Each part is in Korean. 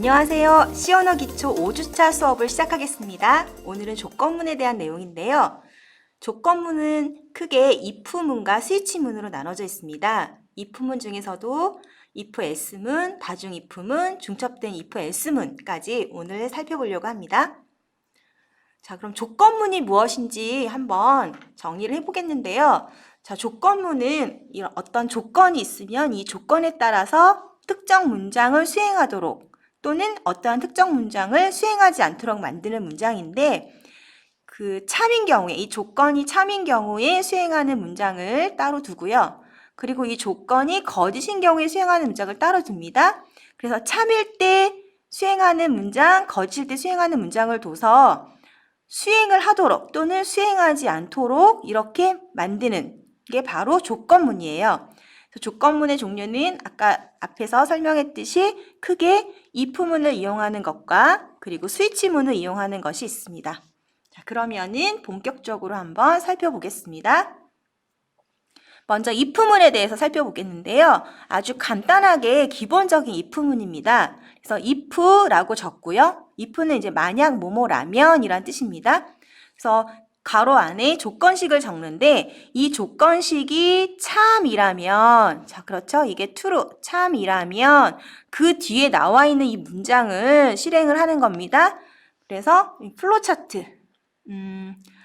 안녕하세요. C 언어 기초 5주차 수업을 시작하겠습니다. 오늘은 조건문에 대한 내용인데요. 조건문은 크게 if문과 스위치문으로 나눠져 있습니다. if문 중에서도 if else문, 다중 if문, 중첩된 if else문까지 오늘 살펴보려고 합니다. 자, 그럼 조건문이 무엇인지 한번 정리를 해보겠는데요. 자, 조건문은 이런 어떤 조건이 있으면 이 조건에 따라서 특정 문장을 수행하도록 또는 어떠한 특정 문장을 수행하지 않도록 만드는 문장인데 그 참인 경우에 이 조건이 참인 경우에 수행하는 문장을 따로 두고요. 그리고 이 조건이 거짓인 경우에 수행하는 문장을 따로 둡니다. 그래서 참일 때 수행하는 문장, 거짓일 때 수행하는 문장을 둬서 수행을 하도록 또는 수행하지 않도록 이렇게 만드는 게 바로 조건문이에요. 조건문의 종류는 아까 앞에서 설명했듯이 크게 if문을 이용하는 것과 그리고 스위치문을 이용하는 것이 있습니다. 자, 그러면은 본격적으로 한번 살펴보겠습니다. 먼저 if문에 대해서 살펴보겠는데요. 아주 간단하게 기본적인 if문입니다. 그래서 if라고 적고요. if는 이제 만약 뭐뭐라면 이란 뜻입니다. 그래서 가로 안에 조건식을 적는데 이 조건식이 참이라면, 자, 그렇죠? 이게 true, 참이라면 그 뒤에 나와 있는 이 문장을 실행을 하는 겁니다. 그래서 플로우 차트,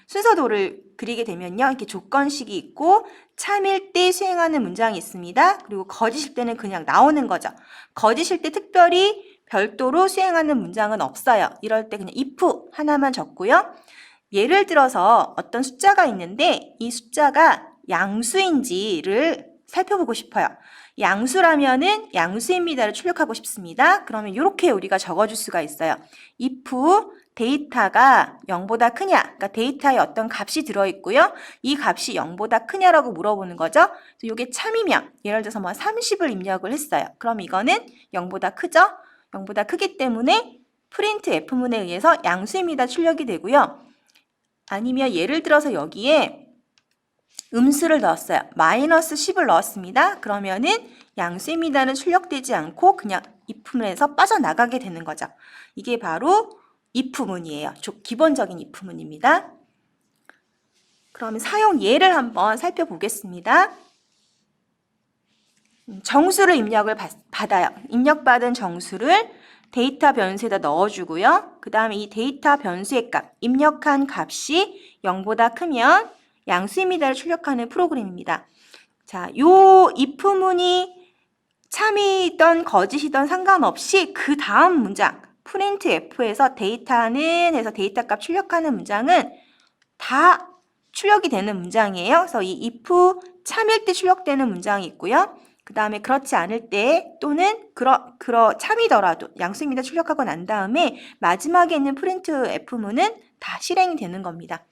순서도를 그리게 되면요. 이렇게 조건식이 있고 참일 때 수행하는 문장이 있습니다. 그리고 거짓일 때는 그냥 나오는 거죠. 거짓일 때 특별히 별도로 수행하는 문장은 없어요. 이럴 때 그냥 if 하나만 적고요. 예를 들어서 어떤 숫자가 있는데 이 숫자가 양수인지를 살펴보고 싶어요. 양수라면은 양수입니다를 출력하고 싶습니다. 그러면 이렇게 우리가 적어줄 수가 있어요. if 데이터가 0보다 크냐, 그러니까 데이터에 어떤 값이 들어있고요. 이 값이 0보다 크냐라고 물어보는 거죠. 이게 참이면 예를 들어서 뭐 30을 입력을 했어요. 그럼 이거는 0보다 크죠? 0보다 크기 때문에 프린트 F문에 의해서 양수입니다 출력이 되고요. 아니면 예를 들어서 여기에 음수를 넣었어요. 마이너스 10을 넣었습니다. 그러면은 양수입니다는 출력되지 않고 그냥 if문에서 빠져나가게 되는 거죠. 이게 바로 if문이에요. 기본적인 if문입니다. 그러면 사용 예를 한번 살펴보겠습니다. 정수를 입력을 받아요. 입력받은 정수를 데이터 변수에다 넣어주고요. 그 다음에 이 데이터 변수의 값, 입력한 값이 0보다 크면 양수입니다를 출력하는 프로그램입니다. 자, 요 if문이 참이든 거짓이든 상관없이 그 다음 문장, print f에서 데이터는 해서 데이터 값 출력하는 문장은 다 출력이 되는 문장이에요. 그래서 이 if 참일 때 출력되는 문장이 있고요. 그 다음에 그렇지 않을 때 또는 참이더라도 양수입니다 출력하고 난 다음에 마지막에 있는 프린트 F문은 다 실행이 되는 겁니다.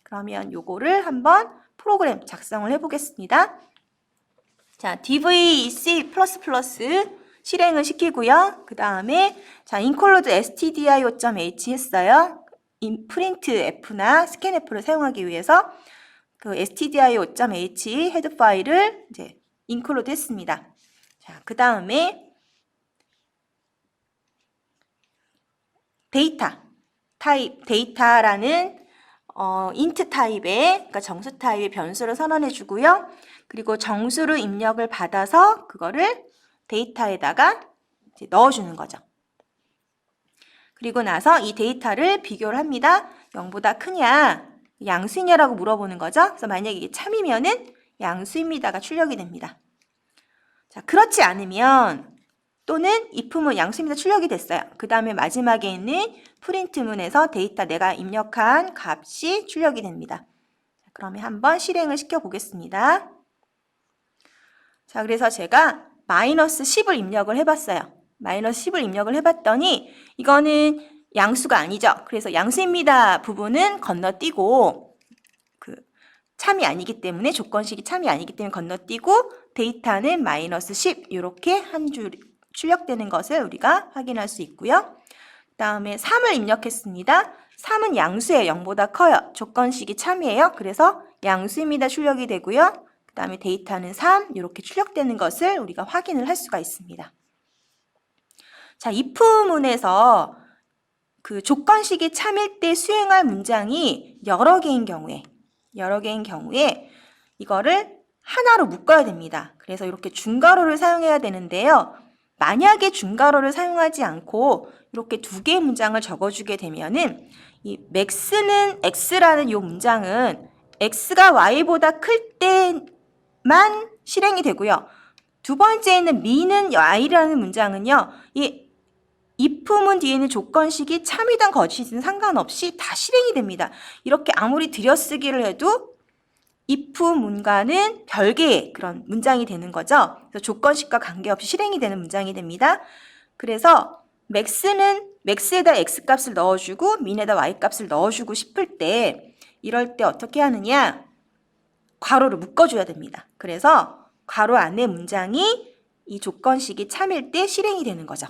그러면 요거를 한번 프로그램 작성을 해보겠습니다. 자, dvc++ 실행을 시키고요. 그 다음에 자, include stdio.h 했어요. print F나 scan F를 사용하기 위해서 그 stdio.h 헤드 파일을 이제 include 했습니다. 자, 그 다음에 데이터라는 int 타입의, 그러니까 정수 타입의 변수를 선언해 주고요. 그리고 정수를 입력을 받아서 그거를 데이터에다가 이제 넣어주는 거죠. 그리고 나서 이 데이터를 비교를 합니다. 0보다 크냐, 양수이냐라고 물어보는 거죠. 그래서 만약에 이게 참이면은 양수입니다가 출력이 됩니다. 자, 그렇지 않으면 또는 if문 양수입니다 출력이 됐어요. 그 다음에 마지막에 있는 print문에서 데이터 내가 입력한 값이 출력이 됩니다. 자, 그러면 한번 실행을 시켜 보겠습니다. 자, 그래서 제가 마이너스 10을 입력을 해봤어요. 마이너스 10을 입력을 해봤더니 이거는 양수가 아니죠. 그래서 양수입니다 부분은 건너뛰고 참이 아니기 때문에 조건식이 참이 아니기 때문에 건너뛰고 데이터는 마이너스 10 이렇게 한 줄 출력되는 것을 우리가 확인할 수 있고요. 그 다음에 3을 입력했습니다. 3은 양수예요. 0보다 커요. 조건식이 참이에요. 그래서 양수입니다 출력이 되고요. 그 다음에 데이터는 3 이렇게 출력되는 것을 우리가 확인을 할 수가 있습니다. 자, if문에서 그 조건식이 참일 때 수행할 문장이 여러 개인 경우에 이거를 하나로 묶어야 됩니다. 그래서 이렇게 중괄호를 사용해야 되는데요. 만약에 중괄호를 사용하지 않고 이렇게 두 개의 문장을 적어주게 되면은 이 max는 x라는 이 문장은 x가 y보다 클 때만 실행이 되고요. 두 번째 있는 mi는 y라는 문장은요. 이 if문 뒤에 있는 조건식이 참이든 거짓이든 상관없이 다 실행이 됩니다. 이렇게 아무리 들여쓰기를 해도 if문과는 별개의 그런 문장이 되는 거죠. 그래서 조건식과 관계없이 실행이 되는 문장이 됩니다. 그래서 max에다 x값을 넣어주고 min에다 y값을 넣어주고 싶을 때 이럴 때 어떻게 하느냐? 괄호를 묶어줘야 됩니다. 그래서 괄호 안에 문장이 이 조건식이 참일 때 실행이 되는 거죠.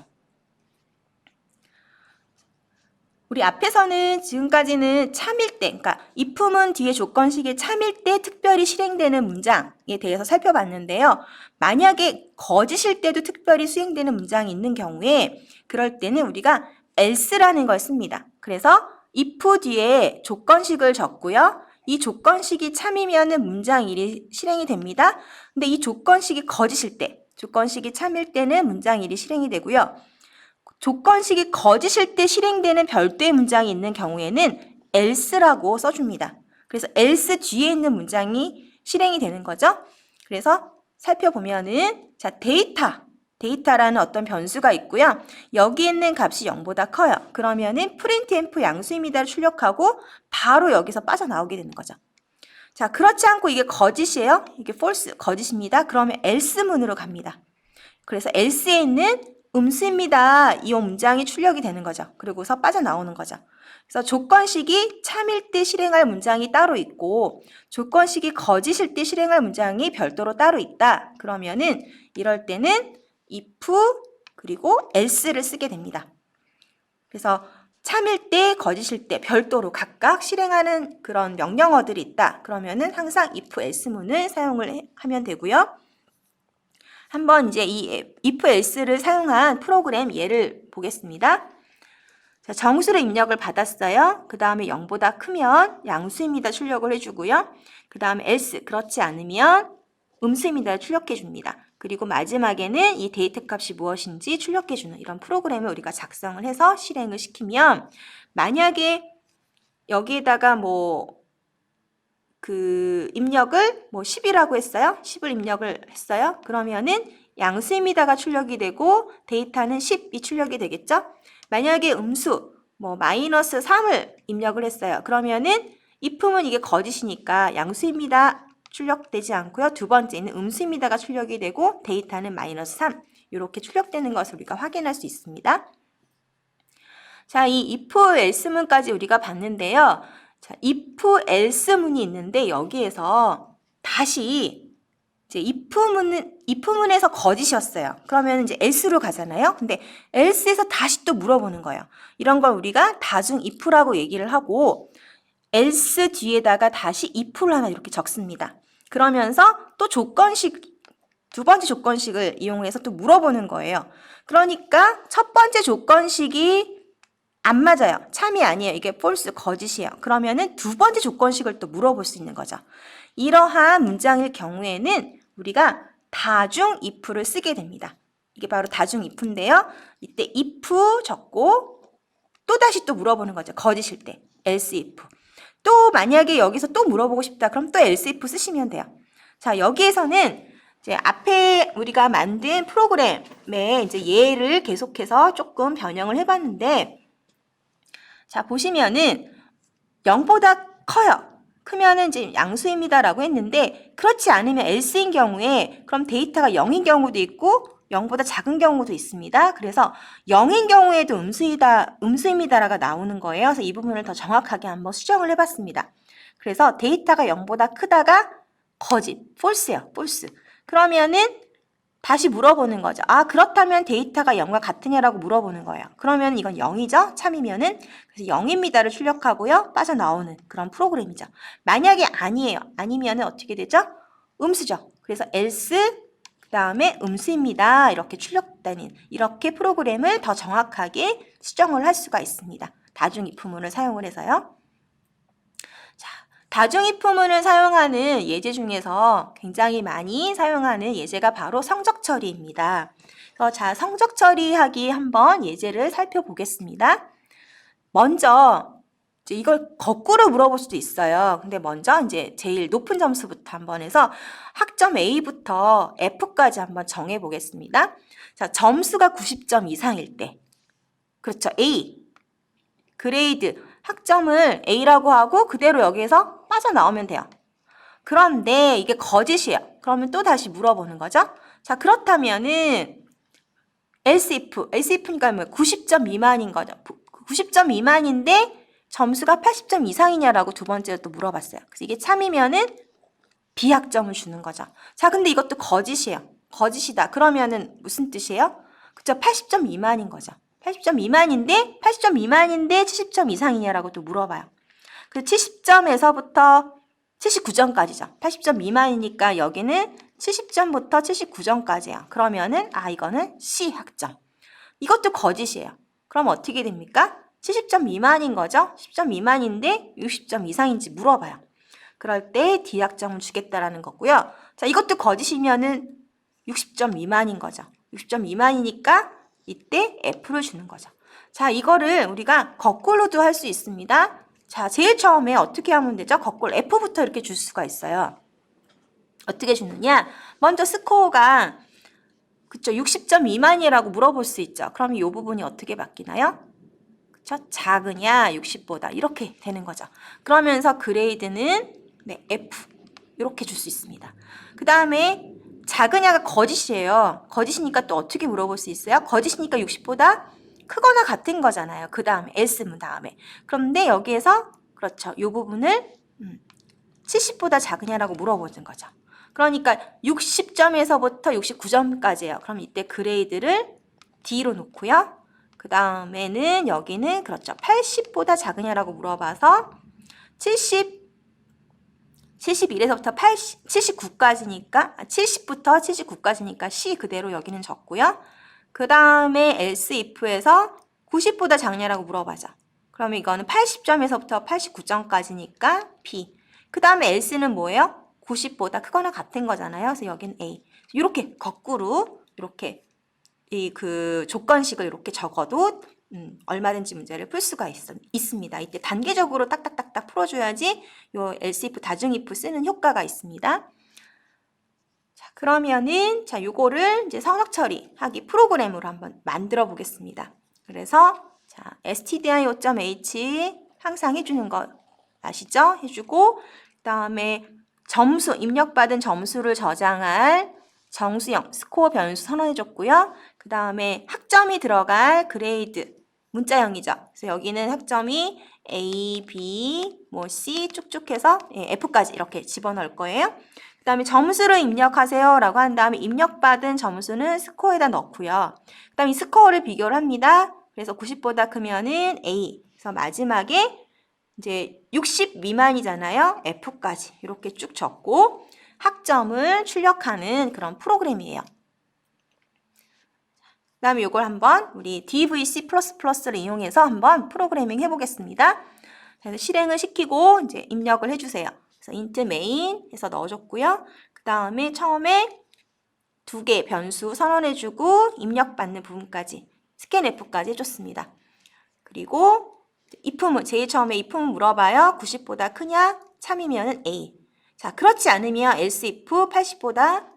우리 앞에서는 지금까지는 참일 때, 그러니까 if문 뒤에 조건식이 참일 때 특별히 실행되는 문장에 대해서 살펴봤는데요. 만약에 거짓일 때도 특별히 수행되는 문장이 있는 경우에 그럴 때는 우리가 else라는 걸 씁니다. 그래서 if 뒤에 조건식을 적고요. 이 조건식이 참이면은 문장 1이 실행이 됩니다. 근데 이 조건식이 거짓일 때, 조건식이 참일 때는 문장 1이 실행이 되고요. 조건식이 거짓일 때 실행되는 별도의 문장이 있는 경우에는 else라고 써줍니다. 그래서 else 뒤에 있는 문장이 실행이 되는 거죠. 그래서 살펴보면은 자 데이터라는 어떤 변수가 있고요. 여기 있는 값이 0보다 커요. 그러면은 printf 양수입니다를 출력하고 바로 여기서 빠져나오게 되는 거죠. 자, 그렇지 않고 이게 거짓이에요. 이게 false, 거짓입니다. 그러면 else문으로 갑니다. 그래서 else에 있는 음수입니다. 이 문장이 출력이 되는 거죠. 그리고서 빠져나오는 거죠. 그래서 조건식이 참일 때 실행할 문장이 따로 있고 조건식이 거짓일 때 실행할 문장이 별도로 따로 있다. 그러면은 이럴 때는 if 그리고 else를 쓰게 됩니다. 그래서 참일 때, 거짓일 때 별도로 각각 실행하는 그런 명령어들이 있다. 그러면은 항상 if else문을 사용을 하면 되고요. 한번 이제 이 if else를 사용한 프로그램 예를 보겠습니다. 자, 정수를 입력을 받았어요. 그 다음에 0보다 크면 양수입니다 출력을 해주고요. 그 다음에 else 그렇지 않으면 음수입니다 출력해 줍니다. 그리고 마지막에는 이 데이터 값이 무엇인지 출력해 주는 이런 프로그램을 우리가 작성을 해서 실행을 시키면 만약에 여기에다가 입력을 10이라고 했어요. 10을 입력을 했어요. 그러면은 양수입니다가 출력이 되고 데이터는 10이 출력이 되겠죠. 만약에 음수 마이너스 3을 입력을 했어요. 그러면은 if문 이게 거짓이니까 양수입니다 출력되지 않고요. 두 번째는 음수입니다가 출력이 되고 데이터는 마이너스 3 이렇게 출력되는 것을 우리가 확인할 수 있습니다. 자, 이 if else문까지 우리가 봤는데요. 자, if else문이 있는데 여기에서 다시 이제 if문에서 거짓이었어요. 그러면 이제 else로 가잖아요. 근데 else에서 다시 또 물어보는 거예요. 이런 걸 우리가 다중 if라고 얘기를 하고 else 뒤에다가 다시 if를 하나 이렇게 적습니다. 그러면서 또 두 번째 조건식을 이용해서 또 물어보는 거예요. 그러니까 첫 번째 조건식이 안 맞아요. 참이 아니에요. 이게 false, 거짓이에요. 그러면은 두 번째 조건식을 또 물어볼 수 있는 거죠. 이러한 문장일 경우에는 우리가 다중 if를 쓰게 됩니다. 이게 바로 다중 if인데요. 이때 if 적고 또다시 또 물어보는 거죠. 거짓일 때. else if. 또 만약에 여기서 또 물어보고 싶다. 그럼 또 else if 쓰시면 돼요. 자, 여기에서는 이제 앞에 우리가 만든 프로그램의 이제 예를 계속해서 조금 변형을 해봤는데 자, 보시면은 0보다 커요. 크면은 이제 양수입니다라고 했는데 그렇지 않으면 else인 경우에 그럼 데이터가 0인 경우도 있고 0보다 작은 경우도 있습니다. 그래서 0인 경우에도 음수입니다라가 나오는 거예요. 그래서 이 부분을 더 정확하게 한번 수정을 해봤습니다. 그래서 데이터가 0보다 크다가 거짓, false예요. false. 그러면은 다시 물어보는 거죠. 아, 그렇다면 데이터가 0과 같으냐라고 물어보는 거예요. 그러면 이건 0이죠. 참이면은. 그래서 0입니다를 출력하고요. 빠져나오는 그런 프로그램이죠. 만약에 아니에요. 아니면은 어떻게 되죠? 음수죠. 그래서 else 그 다음에 음수입니다. 이렇게 출력되는 이렇게 프로그램을 더 정확하게 수정을 할 수가 있습니다. 다중이프문을 사용을 해서요. 자, 다중이프문을 사용하는 예제 중에서 굉장히 많이 사용하는 예제가 바로 성적 처리입니다. 자, 성적 처리하기 한번 예제를 살펴보겠습니다. 먼저 이걸 거꾸로 물어볼 수도 있어요. 근데 먼저 이제 제일 높은 점수부터 한번 해서 학점 A부터 F까지 한번 정해 보겠습니다. 자, 점수가 90점 이상일 때. 그렇죠. A. 그레이드. 학점을 A라고 하고 그대로 여기에서 빠져나오면 돼요. 그런데 이게 거짓이에요. 그러면 또 다시 물어보는 거죠. 자, 그렇다면은 else if니까 뭐 90점 미만인 거죠. 90점 미만인데 점수가 80점 이상이냐라고 두 번째로 또 물어봤어요. 그래서 이게 참이면은 B학점을 주는 거죠. 자, 근데 이것도 거짓이에요. 거짓이다. 그러면은 무슨 뜻이에요? 그쵸? 80점 미만인 거죠. 80점 미만인데 70점 이상이냐라고 또 물어봐요. 그래서 70점에서부터 79점까지죠. 80점 미만이니까 여기는 70점부터 79점까지예요. 그러면은 이거는 C학점. 이것도 거짓이에요. 그럼 어떻게 됩니까? 70점 미만인 거죠. 10점 미만인데 60점 이상인지 물어봐요. 그럴 때 D학점을 주겠다라는 거고요. 자, 이것도 거짓이면은 60점 미만인 거죠. 60점 미만이니까 이때 F를 주는 거죠. 자, 이거를 우리가 거꾸로도 할 수 있습니다. 자, 제일 처음에 어떻게 하면 되죠? 거꾸로 F부터 이렇게 줄 수가 있어요. 어떻게 주느냐? 먼저 스코어가 그쵸? 60점 미만이라고 물어볼 수 있죠. 그럼 이 부분이 어떻게 바뀌나요? 그쵸? 작으냐 60보다 이렇게 되는 거죠. 그러면서 그레이드는 F 이렇게 줄 수 있습니다. 그 다음에 작으냐가 거짓이에요. 거짓이니까 또 어떻게 물어볼 수 있어요? 거짓이니까 60보다 크거나 같은 거잖아요. 그 다음에 S문 다음에. 그런데 여기에서 그렇죠. 이 부분을 70보다 작으냐라고 물어보는 거죠. 그러니까 60점에서부터 69점까지예요. 그럼 이때 그레이드를 D로 놓고요. 그 다음에는 여기는 그렇죠. 80보다 작으냐라고 물어봐서 71에서부터 79까지니까 70부터 79까지니까 C 그대로 여기는 적고요. 그 다음에 else if에서 90보다 작냐라고 물어봐죠. 그러면 이거는 80점에서부터 89점까지니까 B. 그 다음에 else는 뭐예요? 90보다 크거나 같은 거잖아요. 그래서 여기는 A. 이렇게 거꾸로 이렇게 그 조건식을 이렇게 적어도 얼마든지 문제를 풀 수가 있습니다. 이때 단계적으로 딱딱딱딱 풀어줘야지 요 else if 다중 if 쓰는 효과가 있습니다. 자, 그러면은 자, 요거를 이제 성적 처리하기 프로그램으로 한번 만들어 보겠습니다. 그래서 자, stdio.h 항상 해주는 거 아시죠? 해주고 그다음에 점수 입력받은 점수를 저장할 정수형 스코어 변수 선언해줬고요. 그 다음에 학점이 들어갈 그레이드 문자형이죠. 그래서 여기는 학점이 A, B, 뭐 C 쭉쭉 해서 F까지 이렇게 집어넣을 거예요. 그 다음에 점수를 입력하세요 라고 한 다음에 입력받은 점수는 스코어에다 넣고요. 그 다음에 이 스코어를 비교를 합니다. 그래서 90보다 크면은 A. 그래서 마지막에 이제 60 미만이잖아요. F까지 이렇게 쭉 적고 학점을 출력하는 그런 프로그램이에요. 그 다음에 이걸 한번 우리 DVC++를 이용해서 한번 프로그래밍 해보겠습니다. 그래서 실행을 시키고 이제 입력을 해주세요. 그래서 int main 해서 넣어줬고요. 그 다음에 처음에 두 개 변수 선언해주고 입력받는 부분까지 scanf까지 해줬습니다. 그리고 if문 제일 처음에 if문 물어봐요. 90보다 크냐? 참이면 A. 자, 그렇지 않으면 else if 80보다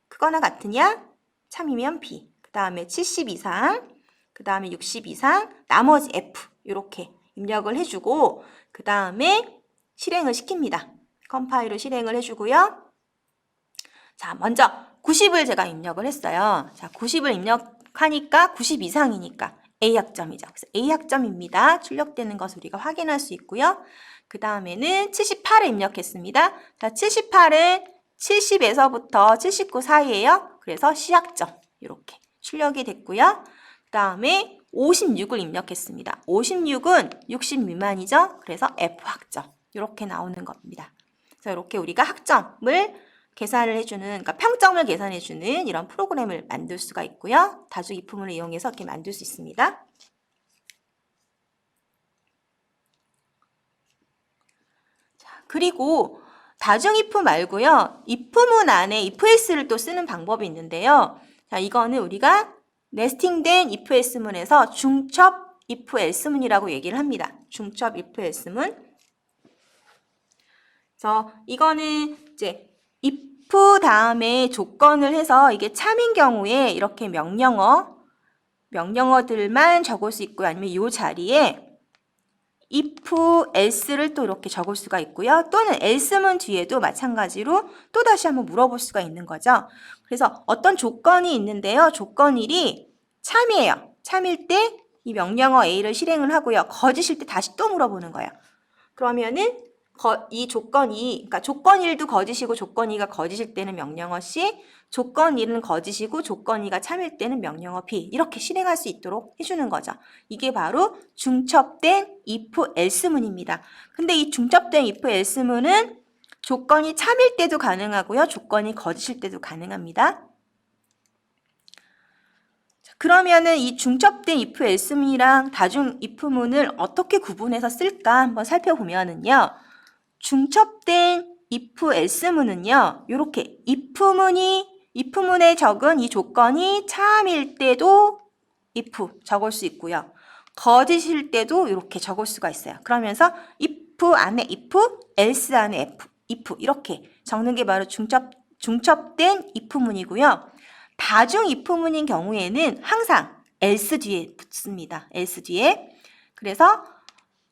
크거나 같으냐? 참이면 B. 그 다음에 70 이상, 그 다음에 60 이상, 나머지 F 이렇게 입력을 해주고 그 다음에 실행을 시킵니다. 컴파일을 실행을 해주고요. 자, 먼저 90을 제가 입력을 했어요. 자, 90을 입력하니까 90 이상이니까 A학점이죠. 그래서 A학점입니다. 출력되는 것을 우리가 확인할 수 있고요. 그 다음에는 78을 입력했습니다. 자, 78은 70에서부터 79 사이에요. 그래서 C학점 이렇게 출력이 됐고요. 그 다음에 56을 입력했습니다. 56은 60 미만이죠. 그래서 F학점 이렇게 나오는 겁니다. 그래서 이렇게 우리가 학점을 계산을 해주는, 그러니까 평점을 계산해주는 이런 프로그램을 만들 수가 있고요. 다중 이프문을 이용해서 이렇게 만들 수 있습니다. 자, 그리고 다중 if 말고요. if문 안에 if else를 또 쓰는 방법이 있는데요. 자, 이거는 우리가 네스팅된 if else문에서 중첩 if else문이라고 얘기를 합니다. 중첩 if else문. 그래서 이거는 이제 if 다음에 조건을 해서 이게 참인 경우에 이렇게 명령어들만 적을 수 있고요. 아니면 이 자리에 if, else를 또 이렇게 적을 수가 있고요. 또는 else문 뒤에도 마찬가지로 또 다시 한번 물어볼 수가 있는 거죠. 그래서 어떤 조건이 있는데요. 조건 1이 참이에요. 참일 때 이 명령어 A를 실행을 하고요. 거짓일 때 다시 또 물어보는 거예요. 그러면은 이 조건이, 그러니까 조건 1도 거짓이고 조건 2가 거짓일 때는 명령어 C, 조건 1은 거짓이고 조건 2가 참일 때는 명령어 B, 이렇게 실행할 수 있도록 해주는 거죠. 이게 바로 중첩된 if else문입니다. 근데 이 중첩된 if else문은 조건이 참일 때도 가능하고요. 조건이 거짓일 때도 가능합니다. 그러면은 이 중첩된 if else문이랑 다중 if문을 어떻게 구분해서 쓸까 한번 살펴보면은요. 중첩된 if else문은요. 이렇게 if문에 적은 이 조건이 참일 때도 if 적을 수 있고요. 거짓일 때도 이렇게 적을 수가 있어요. 그러면서 if 안에 if, else 안에 if 이렇게 적는 게 바로 중첩된 if문이고요. 다중 if문인 경우에는 항상 else 뒤에 붙습니다. else 뒤에. 그래서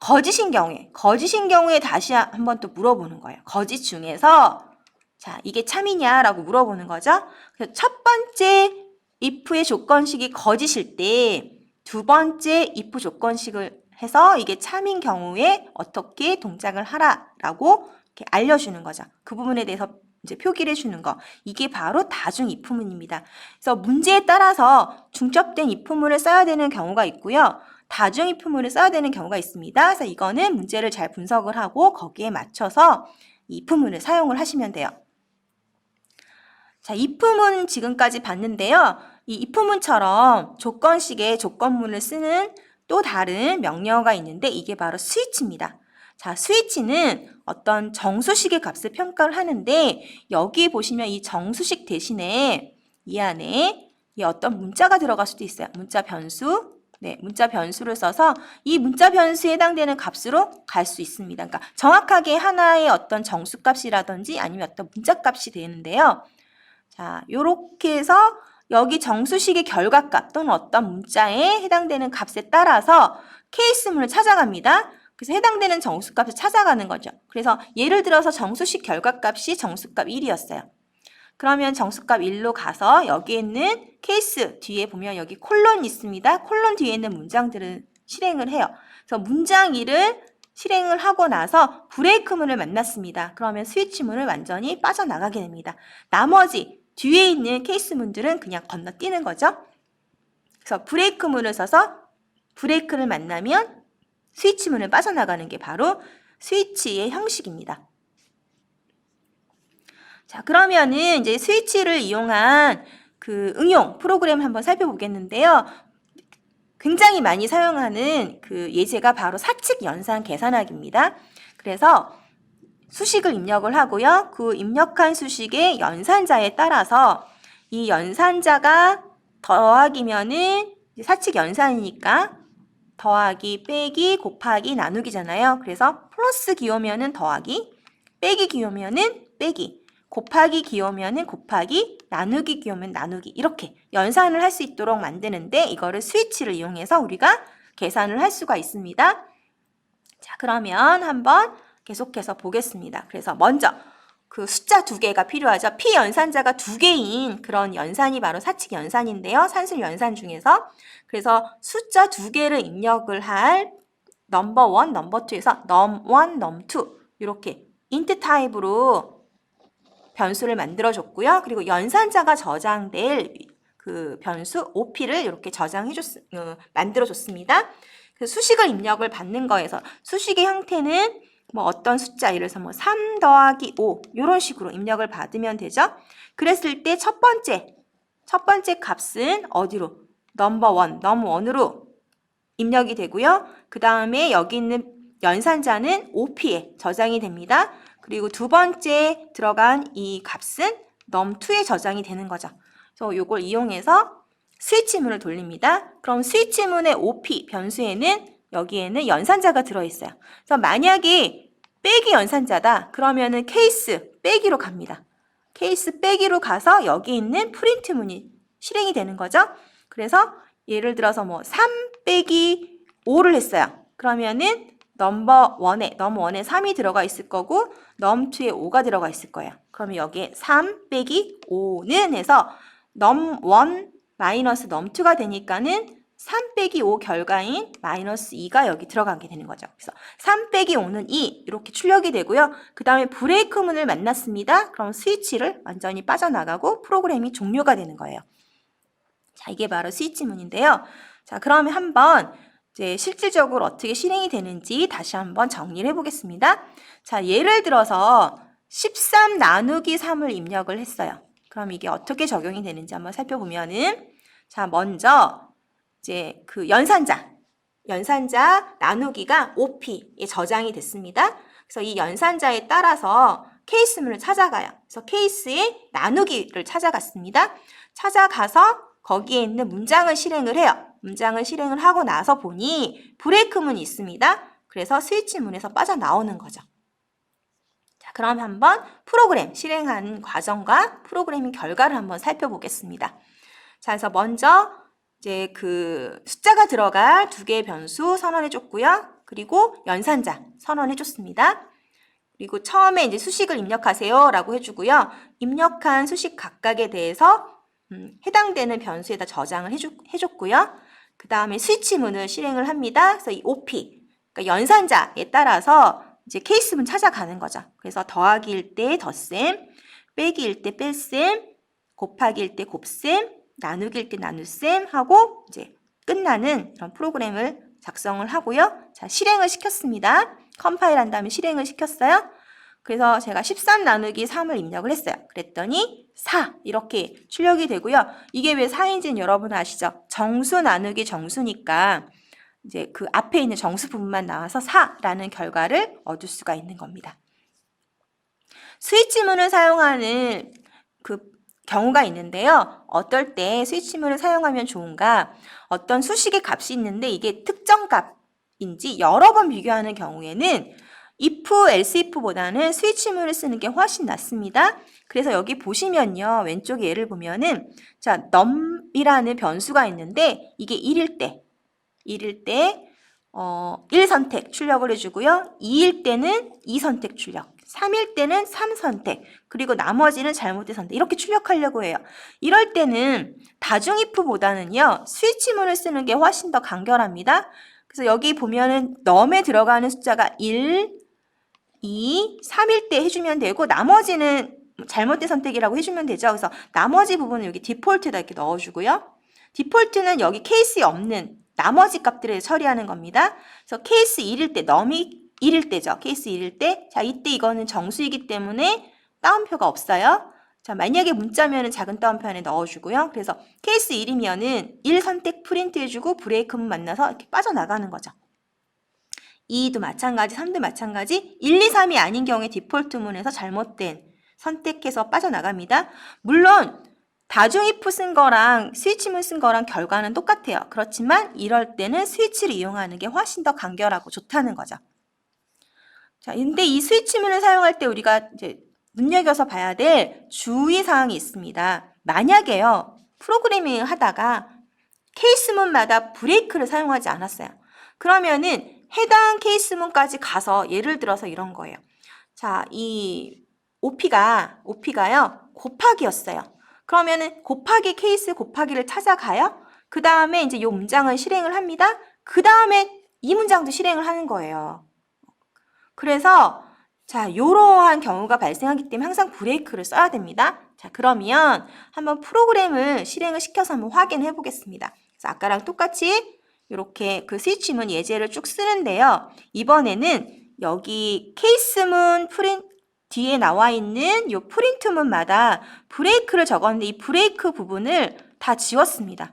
거짓인 경우에 다시 한번 또 물어보는 거예요. 거짓 중에서 자, 이게 참이냐라고 물어보는 거죠. 그래서 첫 번째 if의 조건식이 거짓일 때 두 번째 if 조건식을 해서 이게 참인 경우에 어떻게 동작을 하라라고 이렇게 알려주는 거죠. 그 부분에 대해서 이제 표기를 해주는 거. 이게 바로 다중 if문입니다. 그래서 문제에 따라서 중첩된 if문을 써야 되는 경우가 있고요. 다중 if문을 써야 되는 경우가 있습니다. 그래서 이거는 문제를 잘 분석을 하고 거기에 맞춰서 if문을 사용을 하시면 돼요. 자, if문 지금까지 봤는데요. 이 if문처럼 조건식의 조건문을 쓰는 또 다른 명령어가 있는데 이게 바로 스위치입니다. 자, 스위치는 어떤 정수식의 값을 평가를 하는데 여기 보시면 이 정수식 대신에 이 안에 이 어떤 문자가 들어갈 수도 있어요. 문자 변수. 네, 문자 변수를 써서 이 문자 변수에 해당되는 값으로 갈 수 있습니다. 그러니까 정확하게 하나의 어떤 정수값이라든지 아니면 어떤 문자값이 되는데요. 자, 요렇게 해서 여기 정수식의 결과값 또는 어떤 문자에 해당되는 값에 따라서 케이스문을 찾아갑니다. 그래서 해당되는 정수값을 찾아가는 거죠. 그래서 예를 들어서 정수식 결과값이 정수값 1이었어요. 그러면 정수값 1로 가서 여기에 있는 케이스 뒤에 보면 여기 콜론이 있습니다. 콜론 뒤에 있는 문장들을 실행을 해요. 그래서 문장 1을 실행을 하고 나서 브레이크문을 만났습니다. 그러면 스위치문을 완전히 빠져나가게 됩니다. 나머지 뒤에 있는 케이스문들은 그냥 건너뛰는 거죠. 그래서 브레이크문을 써서 브레이크를 만나면 스위치문을 빠져나가는 게 바로 스위치의 형식입니다. 자, 그러면은 이제 스위치를 이용한 그 응용 프로그램 한번 살펴보겠는데요. 굉장히 많이 사용하는 그 예제가 바로 사칙 연산 계산하기입니다. 그래서 수식을 입력을 하고요. 그 입력한 수식의 연산자에 따라서 이 연산자가 더하기면은 사칙 연산이니까 더하기, 빼기, 곱하기, 나누기잖아요. 그래서 플러스 기호면은 더하기, 빼기 기호면은 빼기, 곱하기 기호면은 곱하기, 나누기 기호면 나누기 이렇게 연산을 할 수 있도록 만드는데 이거를 스위치를 이용해서 우리가 계산을 할 수가 있습니다. 자, 그러면 한번 계속해서 보겠습니다. 그래서 먼저 그 숫자 2개가 필요하죠. 피연산자가 2개인 그런 연산이 바로 사칙 연산인데요. 산술 연산 중에서 그래서 숫자 2개를 입력을 할 넘버 1, 넘버 2에서 num1, num2 이렇게 인트 타입으로 변수를 만들어줬고요. 그리고 연산자가 저장될 그 변수 OP를 이렇게 만들어줬습니다. 그 수식을 입력을 받는 거에서 수식의 형태는 뭐 어떤 숫자, 예를 들어서 뭐 3 더하기 5 이런 식으로 입력을 받으면 되죠. 그랬을 때 첫 번째 값은 어디로? 넘버 원으로 입력이 되고요. 그 다음에 여기 있는 연산자는 OP에 저장이 됩니다. 그리고 두 번째 들어간 이 값은 num2에 저장이 되는 거죠. 그래서 이걸 이용해서 스위치문을 돌립니다. 그럼 스위치문의 OP 변수에는 여기에는 연산자가 들어있어요. 그래서 만약에 빼기 연산자다. 그러면은 케이스 빼기로 갑니다. 케이스 빼기로 가서 여기 있는 프린트문이 실행이 되는 거죠. 그래서 예를 들어서 뭐 3 빼기 5를 했어요. 그러면은 넘버1에 3이 들어가 있을 거고 num2에 5가 들어가 있을 거예요. 그러면 여기에 3 빼기 5는 해서 num1 마이너스 num2가 되니까는 3 빼기 5 결과인 마이너스 2가 여기 들어가게 되는 거죠. 그래서 3 빼기 5는 2 이렇게 출력이 되고요. 그 다음에 브레이크문을 만났습니다. 그럼 스위치를 완전히 빠져나가고 프로그램이 종료가 되는 거예요. 자, 이게 바로 스위치문인데요. 자, 그러면 한번 이제 실질적으로 어떻게 실행이 되는지 다시 한번 정리를 해보겠습니다. 자, 예를 들어서 13 나누기 3을 입력을 했어요. 그럼 이게 어떻게 적용이 되는지 한번 살펴보면은, 자, 먼저 이제 그 연산자 나누기가 OP에 저장이 됐습니다. 그래서 이 연산자에 따라서 케이스문을 찾아가요. 그래서 케이스의 나누기를 찾아갔습니다. 찾아가서 거기에 있는 문장을 실행을 해요. 문장을 실행을 하고 나서 보니 브레이크문이 있습니다. 그래서 스위치문에서 빠져나오는 거죠. 자, 그럼 한번 프로그램 실행하는 과정과 프로그래밍 결과를 한번 살펴보겠습니다. 자, 그래서 먼저 이제 그 숫자가 들어갈 두 개의 변수 선언해 줬고요. 그리고 연산자 선언해 줬습니다. 그리고 처음에 이제 수식을 입력하세요 라고 해주고요. 입력한 수식 각각에 대해서 해당되는 변수에다 저장을 해줬고요. 그 다음에 스위치문을 실행을 합니다. 그래서 이 OP, 그러니까 연산자에 따라서 이제 케이스문 찾아가는 거죠. 그래서 더하기일 때 덧셈, 빼기일 때 뺄셈, 곱하기일 때 곱셈, 나누기일 때 나눗셈 하고 이제 끝나는 그런 프로그램을 작성을 하고요. 자, 실행을 시켰습니다. 컴파일한 다음에 실행을 시켰어요. 그래서 제가 13 나누기 3을 입력을 했어요. 그랬더니 4 이렇게 출력이 되고요. 이게 왜 4인지는 여러분 아시죠? 정수 나누기 정수니까 이제 그 앞에 있는 정수 부분만 나와서 4라는 결과를 얻을 수가 있는 겁니다. 스위치문을 사용하는 그 경우가 있는데요. 어떨 때 스위치문을 사용하면 좋은가? 어떤 수식의 값이 있는데 이게 특정 값인지 여러 번 비교하는 경우에는 if, else if보다는 스위치문을 쓰는 게 훨씬 낫습니다. 그래서 여기 보시면요. 왼쪽에 예를 보면은 자, num이라는 변수가 있는데 이게 1일 때 1 선택 출력을 해주고요. 2일 때는 2 선택 출력, 3일 때는 3 선택, 그리고 나머지는 잘못된 선택 이렇게 출력하려고 해요. 이럴 때는 다중 if보다는요. 스위치문을 쓰는 게 훨씬 더 간결합니다. 그래서 여기 보면은 num에 들어가는 숫자가 1, 2, 3일 때 해주면 되고 나머지는 잘못된 선택이라고 해주면 되죠. 그래서 나머지 부분은 여기 디폴트에다 이렇게 넣어주고요. 디폴트는 여기 케이스에 없는 나머지 값들을 처리하는 겁니다. 그래서 케이스 1일 때, num이 1일 때죠. 케이스 1일 때. 자, 이때 이거는 정수이기 때문에 따옴표가 없어요. 자, 만약에 문자면은 작은 따옴표 안에 넣어주고요. 그래서 케이스 1이면은 1 선택 프린트 해주고 브레이크문 만나서 이렇게 빠져나가는 거죠. 2도 마찬가지, 3도 마찬가지. 1, 2, 3이 아닌 경우에 디폴트문에서 잘못된 선택해서 빠져나갑니다. 물론 다중 if 쓴 거랑 스위치문 쓴 거랑 결과는 똑같아요. 그렇지만 이럴 때는 스위치를 이용하는 게 훨씬 더 간결하고 좋다는 거죠. 자, 근데 이 스위치문을 사용할 때 우리가 이제 눈여겨서 봐야 될 주의사항이 있습니다. 만약에요, 프로그래밍을 하다가 케이스문마다 브레이크를 사용하지 않았어요. 그러면은 해당 케이스문까지 가서 예를 들어서 이런 거예요. 자, 이 OP가요, 곱하기였어요. 그러면은 곱하기 케이스 곱하기를 찾아가요. 그 다음에 이제 이 문장을 실행을 합니다. 그 다음에 이 문장도 실행을 하는 거예요. 그래서 자, 이러한 경우가 발생하기 때문에 항상 브레이크를 써야 됩니다. 자, 그러면 한번 프로그램을 실행을 시켜서 한번 확인해 보겠습니다. 그래서 아까랑 똑같이 이렇게 그 스위치문 예제를 쭉 쓰는데요. 이번에는 여기 케이스문 뒤에 나와 있는 요 프린트문마다 브레이크를 적었는데 이 브레이크 부분을 다 지웠습니다.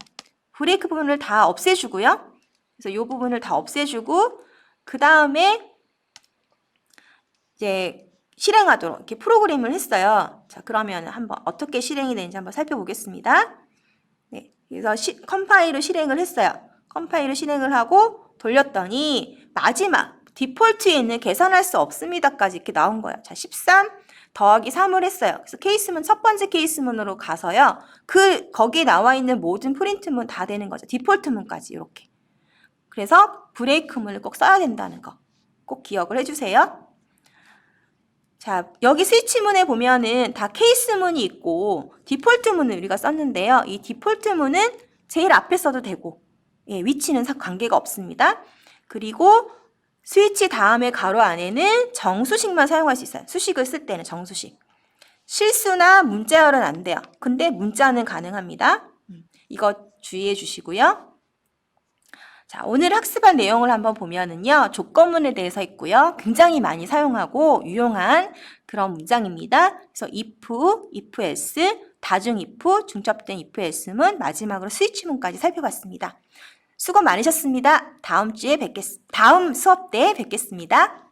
브레이크 부분을 다 없애주고요. 그래서 요 부분을 다 없애주고 그 다음에 이제 실행하도록 이렇게 프로그램을 했어요. 자, 그러면 한번 어떻게 실행이 되는지 한번 살펴보겠습니다. 네, 그래서 컴파일을 실행을 했어요. 컴파일을 실행을 하고 돌렸더니 마지막 디폴트에 있는 계산할 수 없습니다까지 이렇게 나온 거예요. 자, 13 더하기 3을 했어요. 그래서 케이스문 첫 번째 케이스문으로 가서요. 거기에 나와 있는 모든 프린트문 다 되는 거죠. 디폴트문까지 이렇게. 그래서 브레이크문을 꼭 써야 된다는 거 꼭 기억을 해주세요. 자, 여기 스위치문에 보면은 다 케이스문이 있고 디폴트문을 우리가 썼는데요. 이 디폴트문은 제일 앞에 써도 되고 위치는 관계가 없습니다. 그리고 스위치 다음에 가로 안에는 정수식만 사용할 수 있어요. 수식을 쓸 때는 정수식. 실수나 문자열은 안 돼요. 근데 문자는 가능합니다. 이거 주의해 주시고요. 자, 오늘 학습한 내용을 한번 보면은요. 조건문에 대해서 있고요. 굉장히 많이 사용하고 유용한 그런 문장입니다. 그래서 if, if-else, 다중 if, 중첩된 if-else문, 마지막으로 스위치문까지 살펴봤습니다. 수고 많으셨습니다. 다음 수업 때 뵙겠습니다.